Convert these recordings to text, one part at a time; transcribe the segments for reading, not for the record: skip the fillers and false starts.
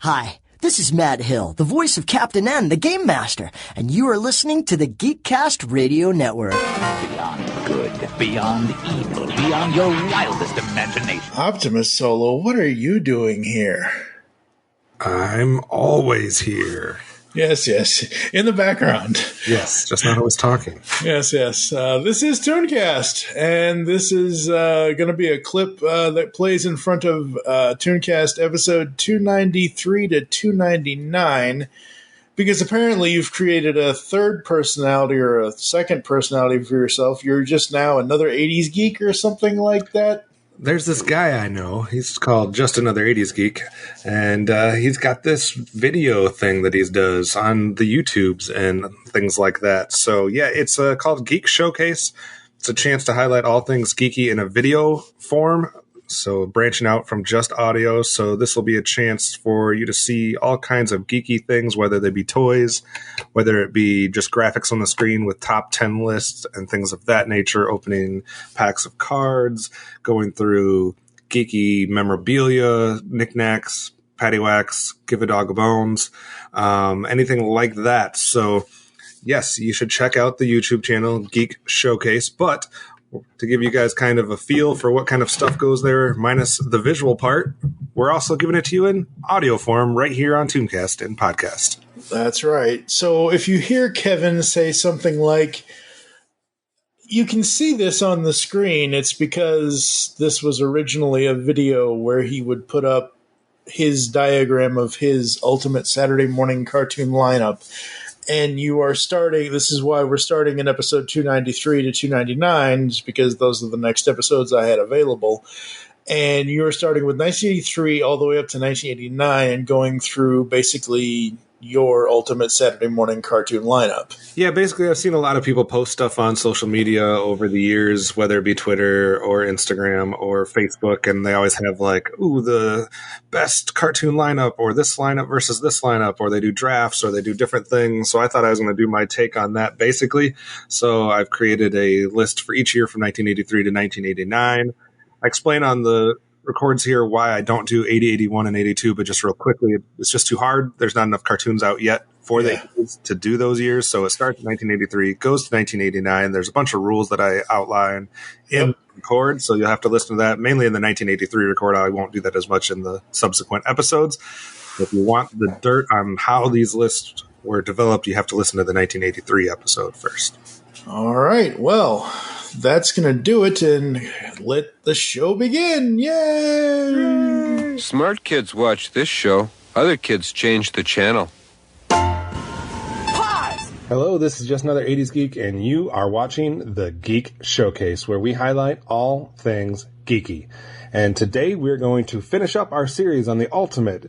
Hi, this is Matt Hill, the voice of Captain N, the Game Master, and you are listening to the GeekCast Radio Network. Beyond good, beyond evil, beyond your wildest imagination. Optimus Solo, what are you doing here? I'm always here. Yes, in the background. Yes, just not always talking. Yes. This is ToonCast, and this is going to be a clip that plays in front of ToonCast episode 293 to 299, because apparently you've created a third personality or a second personality for yourself. You're just now another 80s geek or something like that. There's this guy I know. He's called Just Another 80s Geek, and he's got this video thing that he does on the YouTubes and things like that. So, yeah, it's called Geek Showcase. It's a chance to highlight all things geeky in a video form, so branching out from just audio. So this will be a chance for you to see all kinds of geeky things, whether they be toys, whether it be just graphics on the screen with top 10 lists and things of that nature, opening packs of cards, going through geeky memorabilia, knickknacks, paddywhacks, give a dog a bones, anything like that. So yes, you should check out the YouTube channel, Geek Showcase, but to give you guys kind of a feel for what kind of stuff goes there, minus the visual part, we're also giving it to you in audio form right here on ToonCast and podcast. That's right. So if you hear Kevin say something like, you can see this on the screen, it's because this was originally a video where he would put up his diagram of his Ultimate Saturday Morning Cartoon lineup. And you are starting, this is why we're starting in episode 293 to 299, just because those are the next episodes I had available. And you're starting with 1983 all the way up to 1989 and going through basically your Ultimate Saturday Morning Cartoon lineup. Yeah, basically I've seen a lot of people post stuff on social media over the years, whether it be Twitter or Instagram or Facebook, and they always have like, ooh, the best cartoon lineup, or this lineup versus this lineup, or they do drafts, or they do different things. So I thought I was going to do my take on that basically. So I've created a list for each year from 1983 to 1989. I explain on the records here why I don't do 80, 81, and 82, but just real quickly, it's just too hard. There's not enough cartoons out yet for the 80s to do those years. So it starts in 1983, goes to 1989. There's a bunch of rules that I outline in the record, so you'll have to listen to that, mainly in the 1983 record. I won't do that as much in the subsequent episodes. If you want the dirt on how these lists were developed, you have to listen to the 1983 episode first. All right, well, that's going to do it, and let the show begin. Yay! Smart kids watch this show. Other kids change the channel. Pause! Hello, this is Just Another 80s Geek, and you are watching the Geek Showcase, where we highlight all things geeky. And today we're going to finish up our series on the Ultimate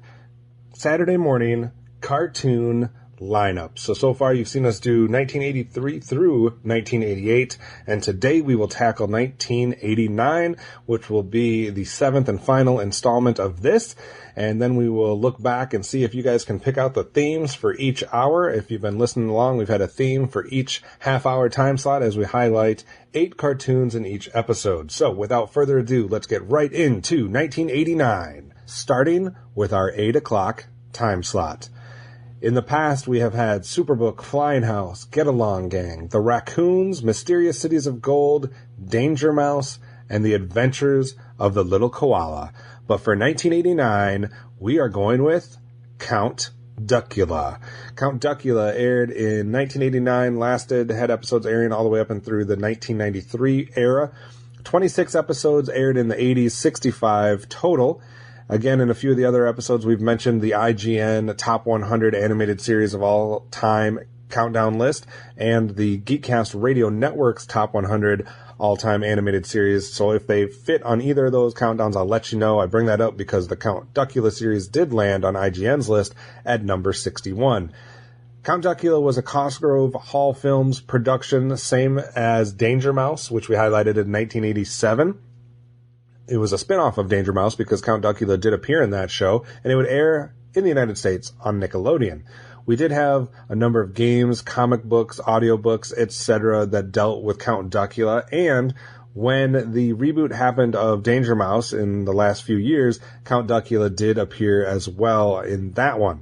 Saturday Morning Cartoon lineup. So far you've seen us do 1983 through 1988, and today we will tackle 1989, which will be the seventh and final installment of this, and then we will look back and see if you guys can pick out the themes for each hour. If you've been listening along, we've had a theme for each half-hour time slot as we highlight 8 cartoons in each episode. So without further ado, let's get right into 1989, starting with our 8 o'clock time slot. In the past, we have had Superbook, Flying House, Get Along Gang, The Raccoons, Mysterious Cities of Gold, Danger Mouse, and The Adventures of the Little Koala. But for 1989, we are going with Count Duckula. Count Duckula aired in 1989, had episodes airing all the way up and through the 1993 era. 26 episodes aired in the 80s, 65 total. Again, in a few of the other episodes, we've mentioned the IGN Top 100 Animated Series of All Time Countdown list and the GeekCast Radio Network's Top 100 All-Time Animated Series. So if they fit on either of those countdowns, I'll let you know. I bring that up because the Count Duckula series did land on IGN's list at number 61. Count Duckula was a Cosgrove Hall Films production, same as Danger Mouse, which we highlighted in 1987. It was a spin-off of Danger Mouse because Count Duckula did appear in that show, and it would air in the United States on Nickelodeon. We did have a number of games, comic books, audiobooks, etc. that dealt with Count Duckula, and When the reboot happened of Danger Mouse in the last few years, Count Duckula did appear as well in that one.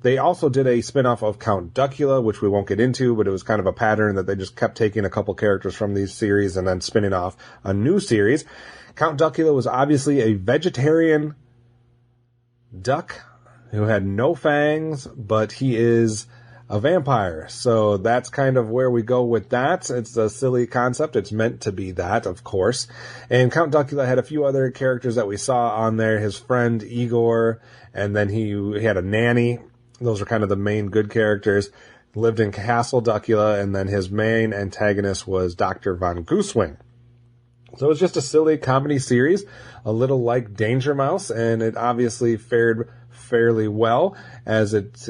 They also did a spin-off of Count Duckula, which we won't get into, but it was kind of a pattern that they just kept taking a couple characters from these series and then spinning off a new series. Count Duckula was obviously a vegetarian duck who had no fangs, but he is a vampire. So that's kind of where we go with that. It's a silly concept. It's meant to be that, of course. And Count Duckula had a few other characters that we saw on there. His friend Igor, and then he had a nanny. Those are kind of the main good characters. Lived in Castle Duckula, and then his main antagonist was Dr. Von Goosewing. So it was just a silly comedy series, a little like Danger Mouse, and it obviously fared fairly well as it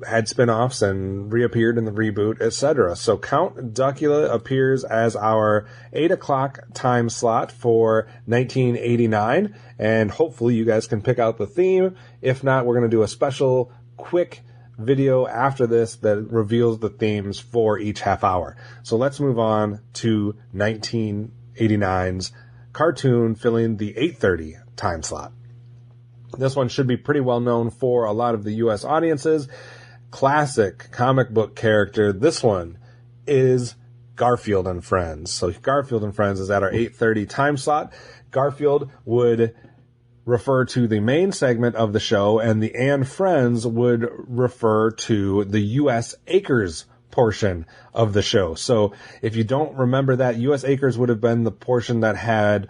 had spin-offs and reappeared in the reboot, etc. So Count Duckula appears as our 8 o'clock time slot for 1989, and hopefully you guys can pick out the theme. If not, we're going to do a special quick video after this that reveals the themes for each half hour. So let's move on to 1989's cartoon filling the 8:30 time slot. This one should be pretty well known for a lot of the U.S. audiences. Classic comic book character. This one is Garfield and Friends. So Garfield and Friends is at our 8:30 time slot. Garfield would refer to the main segment of the show, and the and Friends would refer to the U.S. Acres portion of the show. So if you don't remember that, U.S. Acres would have been the portion that had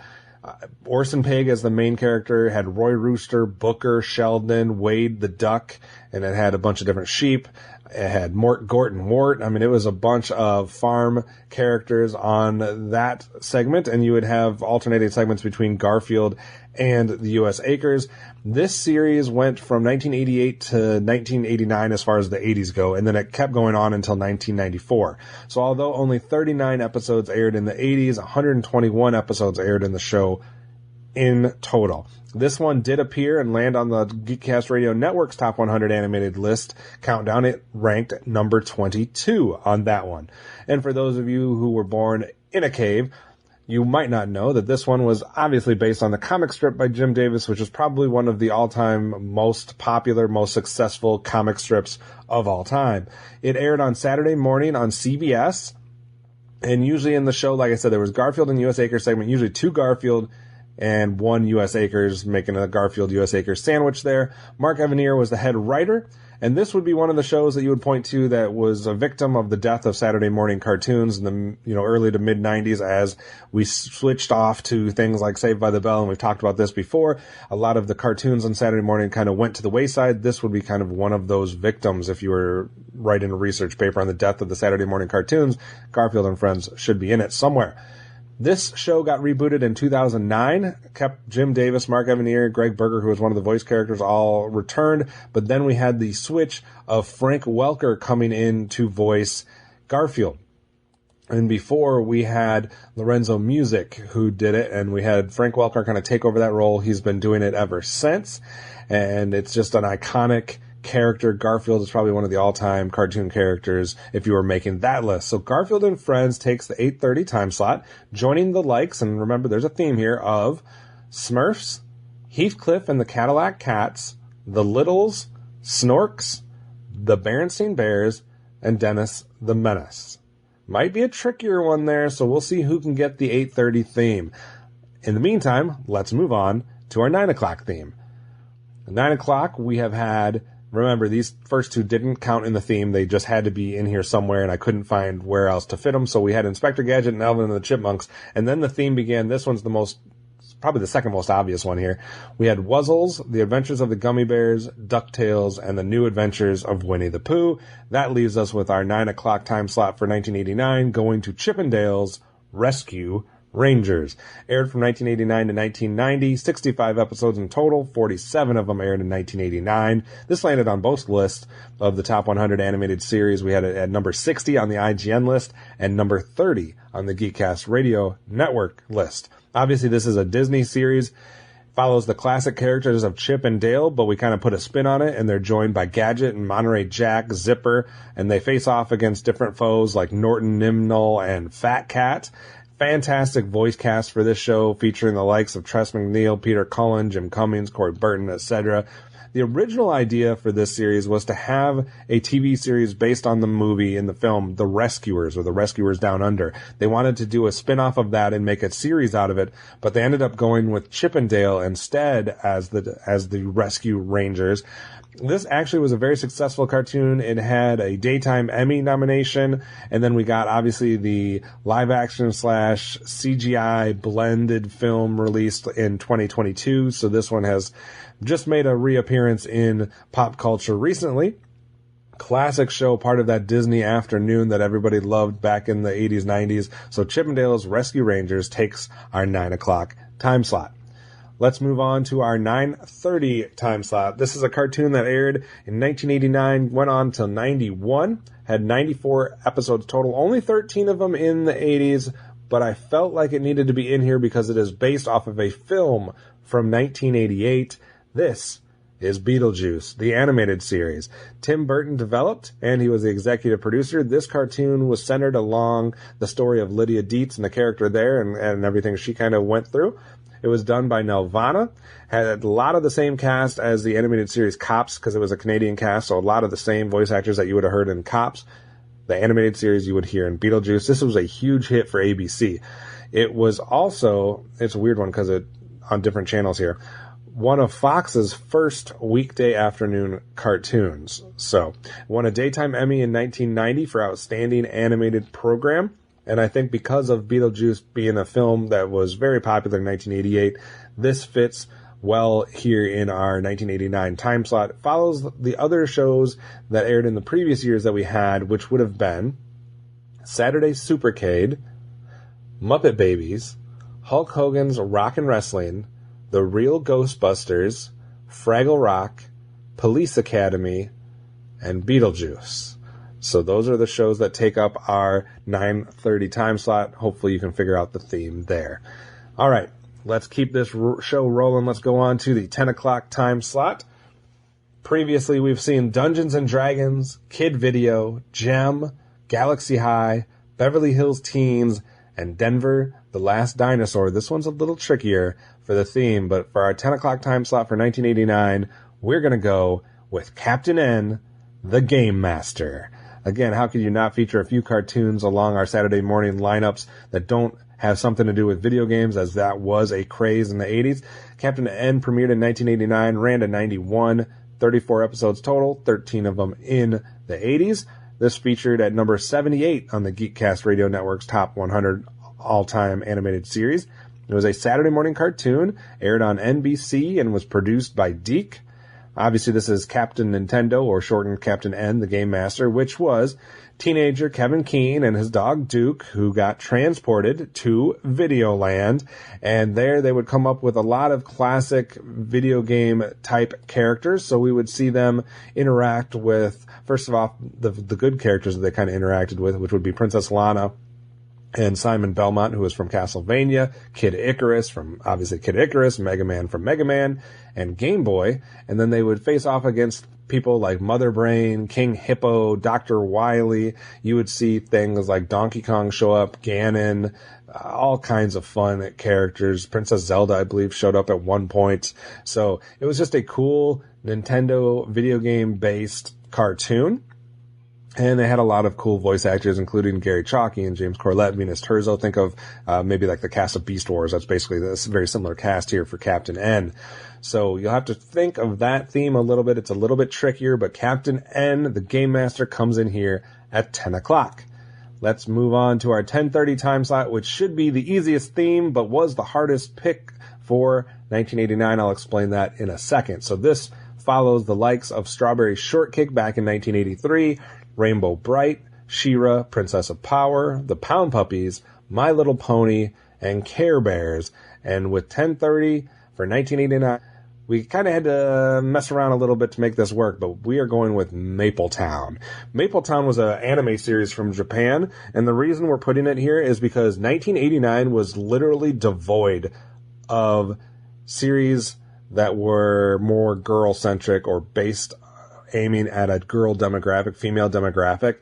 Orson Pig as the main character, had Roy Rooster, Booker, Sheldon, Wade the Duck, and it had a bunch of different sheep. It had Mort, Gort, and Wart. I mean, it was a bunch of farm characters on that segment, and you would have alternating segments between Garfield and the U.S. Acres. This series went from 1988 to 1989 as far as the 80s go, and then it kept going on until 1994. So although only 39 episodes aired in the 80s, 121 episodes aired in the show in total. This one did appear and land on the Geekcast Radio Network's Top 100 Animated List countdown. It ranked number 22 on that one. And for those of you who were born in a cave, you might not know that this one was obviously based on the comic strip by Jim Davis, which is probably one of the all-time most popular, most successful comic strips of all time. It aired on Saturday morning on CBS, and usually in the show, like I said, there was Garfield and U.S. Acres segment, usually two Garfield and one U.S. Acres, making a Garfield U.S. Acres sandwich there. Mark Evanier was the head writer, and this would be one of the shows that you would point to that was a victim of the death of Saturday morning cartoons in the early to mid 90s as we switched off to things like Saved by the Bell, and we've talked about this before. A lot of the cartoons on Saturday morning kind of went to the wayside. This would be kind of one of those victims. If you were writing a research paper on the death of the Saturday morning cartoons, Garfield and Friends should be in it somewhere. This show got rebooted in 2009, kept Jim Davis, Mark Evanier, Greg Berger, who was one of the voice characters, all returned, but then we had the switch of Frank Welker coming in to voice Garfield. And before, we had Lorenzo Music who did it, and we had Frank Welker kind of take over that role. He's been doing it ever since, and it's just an iconic character. Garfield is probably one of the all-time cartoon characters if you were making that list. So Garfield and Friends takes the 8:30 time slot, joining the likes, and remember there's a theme here, of Smurfs, Heathcliff and the Cadillac Cats, The Littles, Snorks, the Berenstain Bears, and Dennis the Menace. Might be a trickier one there, so we'll see who can get the 8:30 theme. In the meantime, let's move on to our 9 o'clock theme. At 9 o'clock, we have had, remember, these first two didn't count in the theme. They just had to be in here somewhere, and I couldn't find where else to fit them. So we had Inspector Gadget and Alvin and the Chipmunks, and then the theme began. This one's probably the second most obvious one here. We had Wuzzles, The Adventures of the Gummy Bears, DuckTales, and The New Adventures of Winnie the Pooh. That leaves us with our 9 o'clock time slot for 1989, going to Chippendales Rescue Rangers. Aired from 1989 to 1990, 65 episodes in total, 47 of them aired in 1989. This landed on both lists of the top 100 animated series. We had it at number 60 on the IGN list and number 30 on the Geekcast Radio Network list. Obviously, this is a Disney series. Follows the classic characters of Chip and Dale, but we kind of put a spin on it, and they're joined by Gadget and Monterey Jack, Zipper, and they face off against different foes like Norton, Nimnol, and Fat Cat. Fantastic voice cast for this show, featuring the likes of Tress MacNeille, Peter Cullen, Jim Cummings, Corey Burton, etc. The original idea for this series was to have a TV series based on the movie in the film The Rescuers, or The Rescuers Down Under. They wanted to do a spin-off of that and make a series out of it, but they ended up going with Chip and Dale instead as the Rescue Rangers. This actually was a very successful cartoon. It had a Daytime Emmy nomination, and then we got obviously the live action / CGI blended film released in 2022. So this one has just made a reappearance in pop culture recently. Classic show, part of that Disney afternoon that everybody loved back in the 80s, 90s. So Chip and Dale's Rescue Rangers takes our 9 o'clock time slot. Let's move on to our 9:30 time slot. This is a cartoon that aired in 1989, went on till 91, had 94 episodes total, only 13 of them in the 80s, but I felt like it needed to be in here because it is based off of a film from 1988. This is Beetlejuice, the animated series. Tim Burton developed, and he was the executive producer. This cartoon was centered along the story of Lydia Dietz and the character there and everything she kind of went through. It was done by Nelvana, had a lot of the same cast as the animated series Cops, because it was a Canadian cast, so a lot of the same voice actors that you would have heard in Cops, the animated series you would hear in Beetlejuice. This was a huge hit for ABC. It was also, it's a weird one because it on different channels here, one of Fox's first weekday afternoon cartoons. So, won a Daytime Emmy in 1990 for Outstanding Animated Program. And I think because of Beetlejuice being a film that was very popular in 1988, this fits well here in our 1989 time slot. It follows the other shows that aired in the previous years that we had, which would have been Saturday Supercade, Muppet Babies, Hulk Hogan's Rockin' Wrestling, The Real Ghostbusters, Fraggle Rock, Police Academy, and Beetlejuice. So those are the shows that take up our 9:30 time slot. Hopefully you can figure out the theme there. All right, let's keep this show rolling. Let's go on to the 10 o'clock time slot. Previously, we've seen Dungeons and Dragons, Kid Video, Gem, Galaxy High, Beverly Hills Teens, and Denver, The Last Dinosaur. This one's a little trickier for the theme, but for our 10 o'clock time slot for 1989, we're going to go with Captain N, the Game Master. Again, how could you not feature a few cartoons along our Saturday morning lineups that don't have something to do with video games, as that was a craze in the 80s? Captain N premiered in 1989, ran to 91, 34 episodes total, 13 of them in the 80s. This featured at number 78 on the GeekCast Radio Network's Top 100 All-Time Animated Series. It was a Saturday morning cartoon, aired on NBC, and was produced by Deke. Obviously, this is Captain Nintendo, or shortened Captain N, the Game Master, which was teenager Kevin Keene and his dog Duke, who got transported to Videoland. And there they would come up with a lot of classic video game type characters. So we would see them interact with, first of all, the good characters that they kind of interacted with, which would be Princess Lana and Simon Belmont, who was from Castlevania, Kid Icarus from, obviously, Kid Icarus, Mega Man from Mega Man, and Game Boy. And then they would face off against people like Mother Brain, King Hippo, Dr. Wily. You would see things like Donkey Kong show up, Ganon, all kinds of fun characters. Princess Zelda, I believe, showed up at one point. So it was just a cool Nintendo video game-based cartoon. And they had a lot of cool voice actors, including Gary Chalky and James Corlett, Venus Terzo. Think of maybe like the cast of Beast Wars. That's basically this very similar cast here for Captain N. So you'll have to think of that theme a little bit. It's a little bit trickier, but Captain N, the Game Master, comes in here at 10 o'clock. Let's move on to our 10:30 time slot, which should be the easiest theme, but was the hardest pick for 1989. I'll explain that in a second. So this follows the likes of Strawberry Shortcake back in 1983, Rainbow Bright, She-Ra, Princess of Power, The Pound Puppies, My Little Pony, and Care Bears. And with 10:30 for 1989, we kind of had to mess around a little bit to make this work, but we are going with Mapletown. Mapletown was an anime series from Japan, and the reason we're putting it here is because 1989 was literally devoid of series that were more girl-centric or based aiming at a girl demographic, female demographic.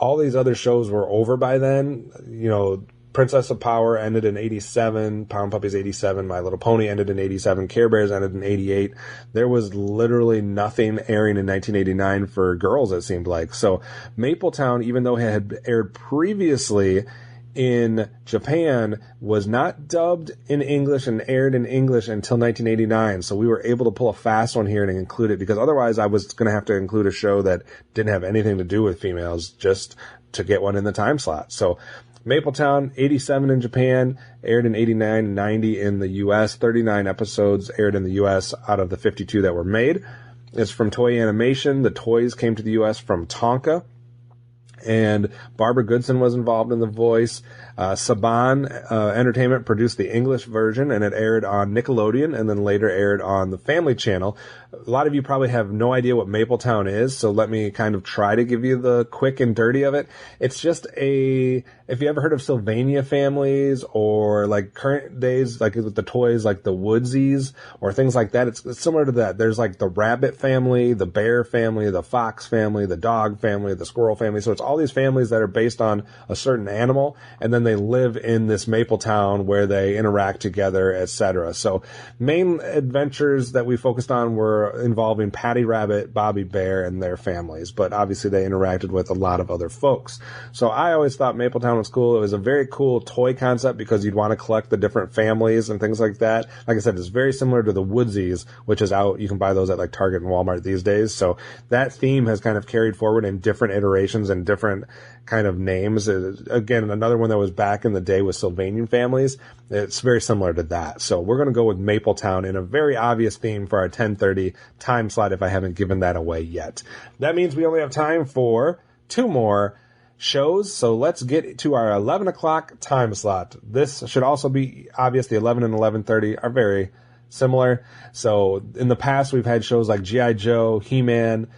All these other shows were over by then. You know, Princess of Power ended in 87, Pound Puppies 87, My Little Pony ended in 87, Care Bears ended in 88. There was literally nothing airing in 1989 for girls, it seemed like. So Mapletown, even though it had aired previously in Japan, was not dubbed in English and aired in English until 1989. So we were able to pull a fast one here and include it, because otherwise I was going to have to include a show that didn't have anything to do with females just to get one in the time slot. So Mapletown, 87 in Japan, aired in 89 and 90 in the U.S. 39 episodes aired in the U.S. out of the 52 that were made. It's from Toei Animation. The toys came to the U.S. from Tonka. And Barbara Goodson was involved in the voice. Saban Entertainment produced the English version, and it aired on Nickelodeon and then later aired on the Family Channel. A lot of you probably have no idea what Mapletown is, so let me kind of try to give you the quick and dirty of it. It's just if you ever heard of Sylvania families or like current days, like with the toys, like the Woodsies or things like that, it's similar to that. There's like the rabbit family, the bear family, the fox family, the dog family, the squirrel family. So it's all these families that are based on a certain animal, and then they live in this Mapletown where they interact together, etc. So main adventures that we focused on were involving Patty Rabbit, Bobby Bear, and their families, but obviously they interacted with a lot of other folks. So I always thought Mapletown was cool. It was a very cool toy concept because you'd want to collect the different families and things like that. Like I said, it's very similar to the Woodsies, which is out. You can buy those at like Target and Walmart these days. So that theme has kind of carried forward in different iterations and different kind of names. Again, another one that was back in the day was Sylvanian families. It's very similar to that. So we're going to go with Mapletown in a very obvious theme for our 10:30 time slot if I haven't given that away yet. That means we only have time for 2 more shows. So let's get to our 11 o'clock time slot. This should also be obvious. The 11 and 11:30 are very similar. So in the past, we've had shows like G.I. Joe, He-Man,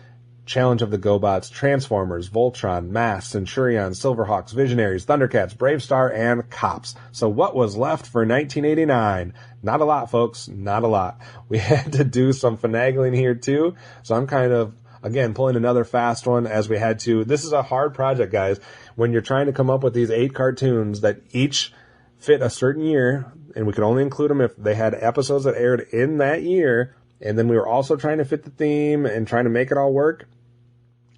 Challenge of the GoBots, Transformers, Voltron, Mask, Centurion, Silverhawks, Visionaries, Thundercats, Bravestar, and Cops. So what was left for 1989? Not a lot, folks. Not a lot. We had to do some finagling here, too. So I'm kind of, again, pulling another fast one as we had to. This is a hard project, guys. When you're trying to come up with these 8 cartoons that each fit a certain year, and we could only include them if they had episodes that aired in that year, and then we were also trying to fit the theme and trying to make it all work,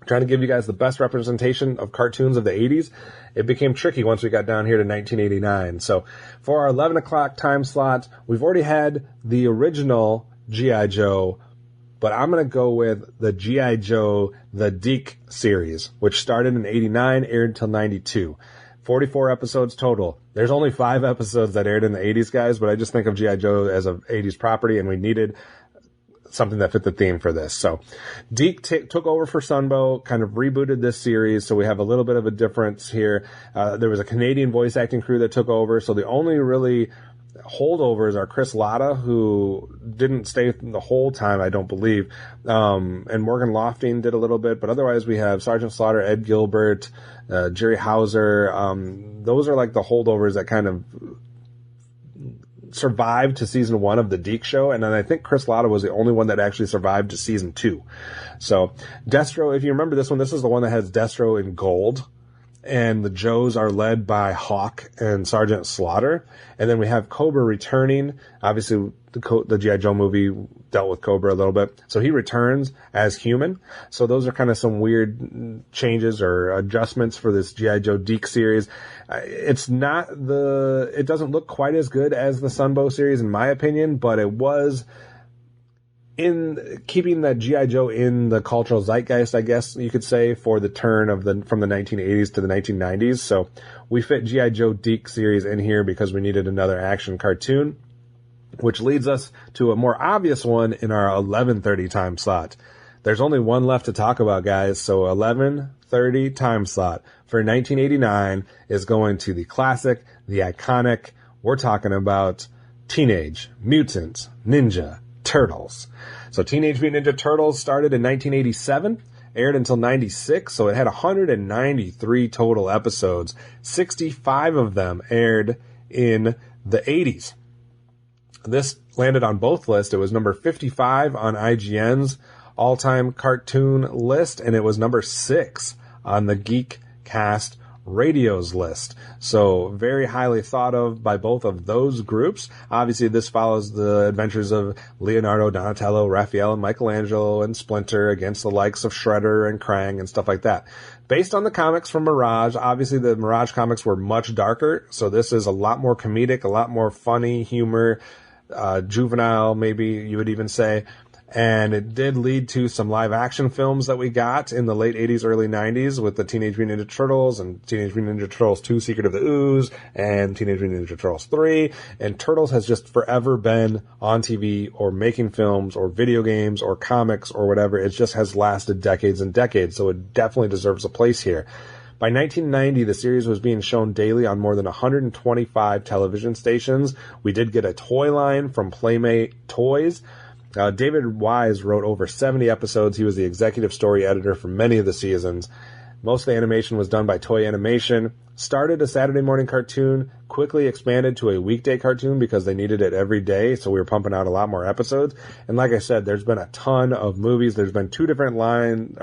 trying to give you guys the best representation of cartoons of the 80s, it became tricky once we got down here to 1989. So for our 11 o'clock time slot, we've already had the original G.I. Joe, but I'm going to go with the G.I. Joe, the Deke series, which started in 89, aired until 92. 44 episodes total. There's only 5 episodes that aired in the 80s, guys, but I just think of G.I. Joe as an 80s property, and we needed something that fit the theme for this. So Deke took over for Sunbow, kind of rebooted this series, so we have a little bit of a difference here. There was a Canadian voice acting crew that took over, so the only really holdovers are Chris Latta, who didn't stay the whole time, I don't believe, and Morgan Lofting did a little bit, but otherwise we have Sergeant Slaughter, Ed Gilbert, Jerry Hauser. Those are like the holdovers that kind of survived to season 1 of the Deke show, and then I think Chris Latta was the only one that actually survived to season 2. So Destro, if you remember this one, this is the one that has Destro in gold, and the Joes are led by Hawk and Sergeant Slaughter, and then we have Cobra returning. Obviously the G.I. Joe movie dealt with Cobra a little bit, so he returns as human. So those are kind of some weird changes or adjustments for this G.I. Joe Deke series. It doesn't look quite as good as the Sunbow series in my opinion, but it was in keeping that G.I. Joe in the cultural zeitgeist, I guess you could say, for the turn from the 1980s to the 1990s. So we fit G.I. Joe Deke series in here because we needed another action cartoon, which leads us to a more obvious one in our 11:30 time slot. There's only one left to talk about, guys, so 11:30 time slot for 1989 is going to the classic, the iconic. We're talking about Teenage Mutant Ninja Turtles. So Teenage Mutant Ninja Turtles started in 1987, aired until 96, so it had 193 total episodes. 65 of them aired in the 80s. This landed on both lists. It was number 55 on IGN's all-time cartoon list, and it was number 6 on the Geek Cast Radio's list. So very highly thought of by both of those groups. Obviously, this follows the adventures of Leonardo, Donatello, Raphael, and Michelangelo and Splinter against the likes of Shredder and Krang and stuff like that. Based on the comics from Mirage, obviously the Mirage comics were much darker, so this is a lot more comedic, a lot more funny humor, juvenile, maybe you would even say. And it did lead to some live action films that we got in the late 80s, early 90s with the Teenage Mutant Ninja Turtles and Teenage Mutant Ninja Turtles 2 Secret of the Ooze and Teenage Mutant Ninja Turtles 3. And Turtles has just forever been on TV or making films or video games or comics or whatever. It just has lasted decades and decades. So it definitely deserves a place here. By 1990, the series was being shown daily on more than 125 television stations. We did get a toy line from Playmate Toys. David Wise wrote over 70 episodes. He was the executive story editor for many of the seasons. Most of the animation was done by Toei Animation. Started a Saturday morning cartoon, quickly expanded to a weekday cartoon because they needed it every day, so we were pumping out a lot more episodes. And like I said, there's been a ton of movies. There's been 2 different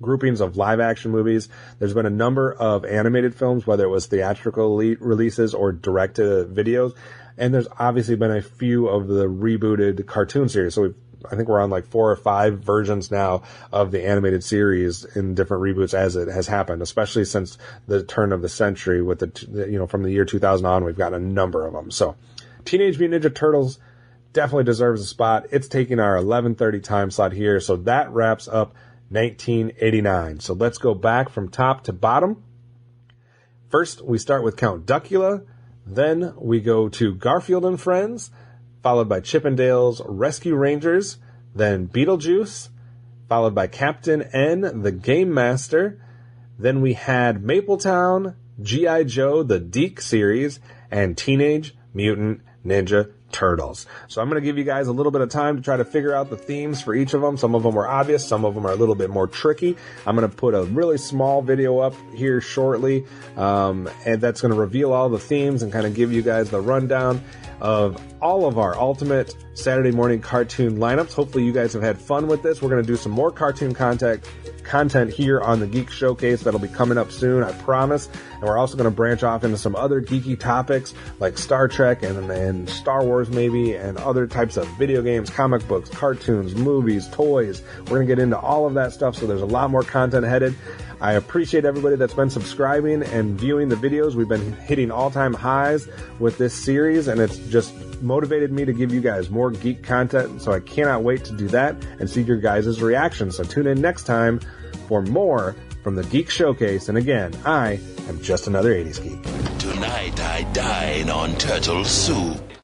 groupings of live action movies. There's been a number of animated films, whether it was theatrical releases or direct to videos. And there's obviously been a few of the rebooted cartoon series. So I think we're on like 4 or 5 versions now of the animated series in different reboots as it has happened, especially since the turn of the century with from the year 2000 on, we've gotten a number of them. So Teenage Mutant Ninja Turtles definitely deserves a spot. It's taking our 11:30 time slot here. So that wraps up 1989. So let's go back from top to bottom. First, we start with Count Duckula. Then we go to Garfield and Friends, followed by Chip and Dale's Rescue Rangers, then Beetlejuice, followed by Captain N, the Game Master. Then we had Mapletown, G.I. Joe, the Deke series, and Teenage Mutant Ninja Turtles. So I'm going to give you guys a little bit of time to try to figure out the themes for each of them. Some of them are obvious, some of them are a little bit more tricky. I'm going to put a really small video up here shortly, and that's going to reveal all the themes and kind of give you guys the rundown of all of our ultimate Saturday morning cartoon lineups. Hopefully you guys have had fun with this. We're going to do some more cartoon content here on the Geek Showcase that'll be coming up soon, I promise. And we're also going to branch off into some other geeky topics like Star Trek and Star Wars maybe, and other types of video games, comic books, cartoons, movies, toys. We're going to get into all of that stuff, so there's a lot more content headed. I appreciate everybody that's been subscribing and viewing the videos. We've been hitting all-time highs with this series, and it's just motivated me to give you guys more geek content, so I cannot wait to do that and see your guys' reactions. So tune in next time for more from the Geek Showcase. And again, I am just another 80s geek. Tonight I dine on turtle soup.